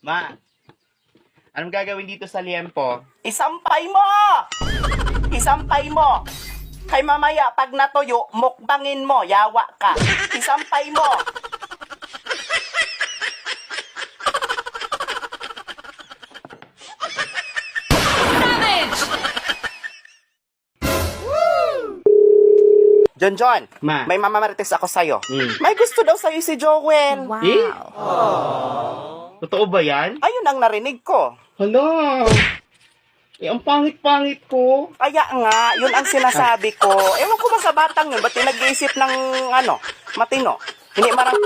Ma, anong gagawin dito sa liempo? Isampay mo! Isampay mo! Kay mamaya, pag natuyo, mukbangin mo, yawa ka. Isampay mo! John, Ma. may mamamarites ako sa'yo. Mm. May gusto daw sa'yo si Joel. Eh? Totoo ba yan? Ayun ang narinig ko. Hala! Eh, ang pangit-pangit ko. Kaya nga, yun ang sinasabi ko. Ewan ko ba sa batang yun, ba't nag-iisip ng, matino? Hindi marang...